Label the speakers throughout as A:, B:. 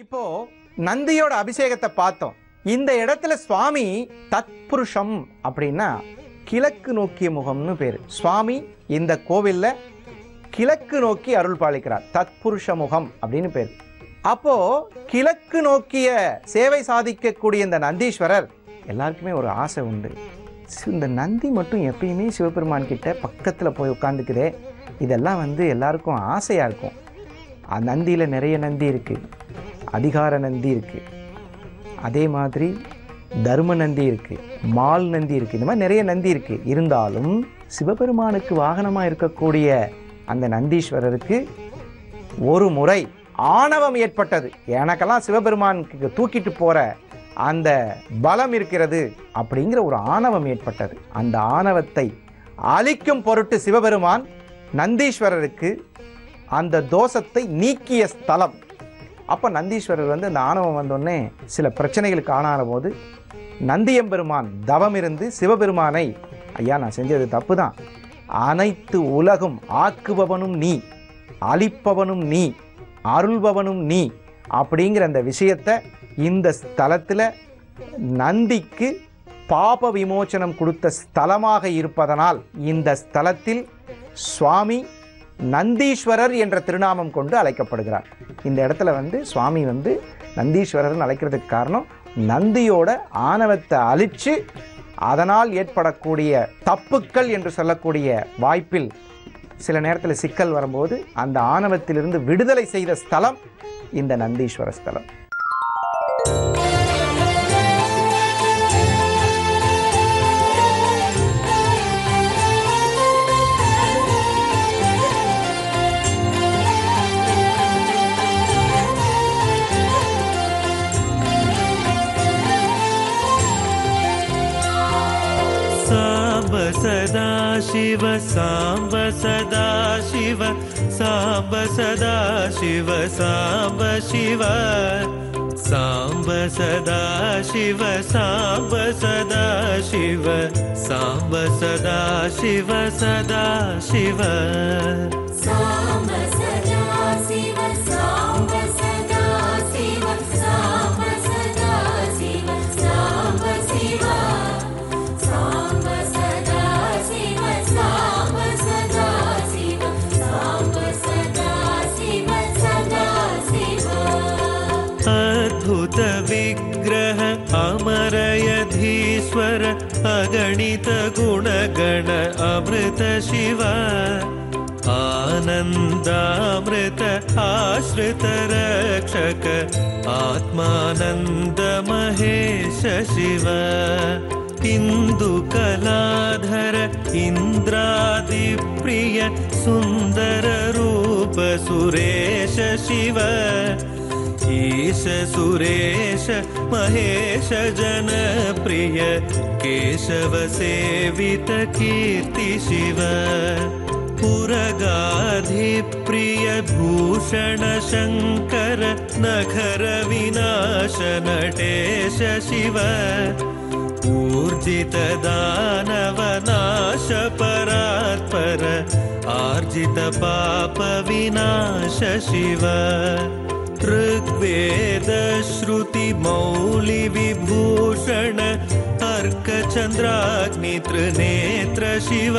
A: இப்போ நந்தியோட அபிஷேகத்தை பார்த்தோம். இந்த இடத்துல சுவாமி தத்புருஷம் அப்படின்னா கிழக்கு நோக்கிய முகம்னு பேரு. சுவாமி இந்த கோவில்ல கிழக்கு நோக்கி அருள் பாலிக்கிறார். தத்புருஷ முகம் அப்படின்னு பேர். அப்போ கிழக்கு நோக்கிய சேவை சாதிக்கக்கூடிய இந்த நந்தீஸ்வரர் எல்லாருக்குமே ஒரு ஆசை உண்டு. இந்த நந்தி மட்டும் எப்பயுமே சிவபெருமான் கிட்ட பக்கத்தில் போய் உட்காந்துக்குதே, இதெல்லாம் எல்லாருக்கும் ஆசையாக இருக்கும். நந்தியில் நிறைய நந்தி இருக்குது. அதிகார நந்தி இருக்குது, அதே மாதிரி தர்ம நந்தி இருக்குது, மால் நந்தி இருக்குது, இந்த மாதிரி நிறைய நந்தி இருக்குது. இருந்தாலும் சிவபெருமானுக்கு வாகனமாக இருக்கக்கூடிய அந்த நந்தீஸ்வரருக்கு ஒரு முறை ஆணவம் ஏற்பட்டது. எனக்கெல்லாம் சிவபெருமானுக்கு தூக்கிட்டு போகிற அந்த பலம் இருக்கிறது அப்படிங்கிற ஒரு ஆணவம் ஏற்பட்டது. அந்த ஆணவத்தை அழிக்கும் பொருட்டு சிவபெருமான் நந்தீஸ்வரருக்கு அந்த தோஷத்தை நீக்கிய ஸ்தலம். அப்போ நந்தீஸ்வரர் அந்த ஆணவம் வந்தோடனே சில பிரச்சனைகளுக்கு ஆளான போது நந்தியம்பெருமான் தவம் இருந்து சிவபெருமானை, ஐயா நான் செஞ்சது தப்பு தான், அனைத்து உலகும் ஆக்குபவனும் நீ, அழிப்பவனும் நீ, அருள்பவனும் நீ அப்படிங்கிற அந்த விஷயத்தை இந்த ஸ்தலத்தில் நந்திக்கு பாப விமோச்சனம் கொடுத்த ஸ்தலமாக இருப்பதனால் இந்த ஸ்தலத்தில் சுவாமி நந்தீஸ்வரர் என்ற திருநாமம் கொண்டு அழைக்கப்படுகிறார். இந்த இடத்துல சுவாமி நந்தீஸ்வரர்னு அழைக்கிறதுக்கு காரணம் நந்தியோட ஆணவத்தை அழித்து அதனால் ஏற்படக்கூடிய தப்புக்கள் என்று சொல்லக்கூடிய வாய்ப்பில் சில நேரத்தில் சிக்கல் வரும்போது அந்த ஆணவத்திலிருந்து விடுதலை செய்த ஸ்தலம் இந்த நந்தீஸ்வர ஸ்தலம்.
B: सदा शिव सांब सदा शिव सांब सदा शिव सांब शिव सांब सदा शिव सांब सदा शिव सांब सदा शिव सदा शिव सांब सदा शिव सांब सदा शिव सांब सदा शिव सांब शिव सांब सदा शिव सांब सदा शिव सांब सदा शिव सदा शिव अद्भुत विग्रह अमरयधीश्वर अगणित गुणगण अमृत शिव आनन्दामृत आश्रित रक्षक आत्मानन्द महेश शिव इंदुकलाधर इंद्रादिप्रिय सुंदर रूप सुरेश शिव ईश सुरेश महेश जन प्रिय केशव सेवित कीर्ति शिव पुरगाधिप्रिय भूषण शंकर नखर विनाश नटेश शिव ऊर्जित दानव नाश परात्पर आर्जित पाप विनाश शिव ऋग्वेद श्रुति मौलि विभूषण अर्क चंद्राग्नि त्रिनेत्र शिव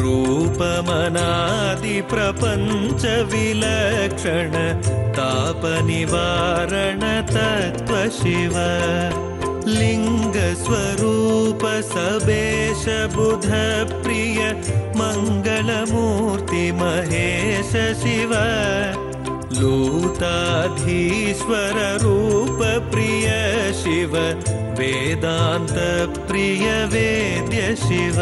B: रूपमनादि प्रपंच विलक्षण ताप निवारण तत्व शिव लिंग स्वरूप सबेश बुध प्रिय मंगलमूर्ति महेश शिव लूताधीश्वर रूप प्रिय शिव वेदांत प्रिय वेद्य शिव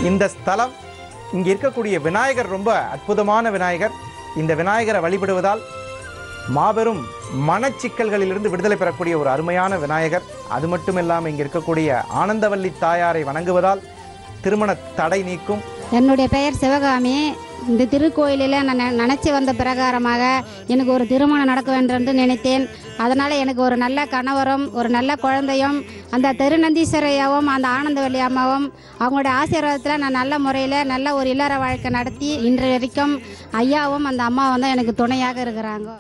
A: இந்த ஸ்தலம் இங்கே இருக்கக்கூடிய விநாயகர் ரொம்ப அற்புதமான விநாயகர். இந்த விநாயகரை வழிபடுவதால் மாபெரும் மனச்சிக்கல்களிலிருந்து விடுதலை பெறக்கூடிய ஒரு அருமையான விநாயகர். அது மட்டும் இல்லாமல் இங்கே இருக்கக்கூடிய ஆனந்தவல்லி தாயாரை வணங்குவதால் திருமண தடை நீக்கும்,
C: என்னுடைய பெயர் சிவகாமி. இந்த திருக்கோயிலில் நான் நினச்சி வந்த பிரகாரமாக எனக்கு ஒரு திருமணம் நடக்க வேண்டும் என்று நினைத்தேன். அதனால் எனக்கு ஒரு நல்ல கணவரும் ஒரு நல்ல குழந்தையும் அந்த திருநந்தீஸ்வரையாவும் அந்த ஆனந்தவல்லி அம்மாவும் அவங்களுடைய ஆசீர்வாதத்தில் நான் நல்ல முறையில் நல்ல ஒரு இல்லற வாழ்க்கை நடத்தி இன்று வரைக்கும் ஐயாவும் அந்த அம்மாவும் தான் எனக்கு துணையாக இருக்கிறாங்க.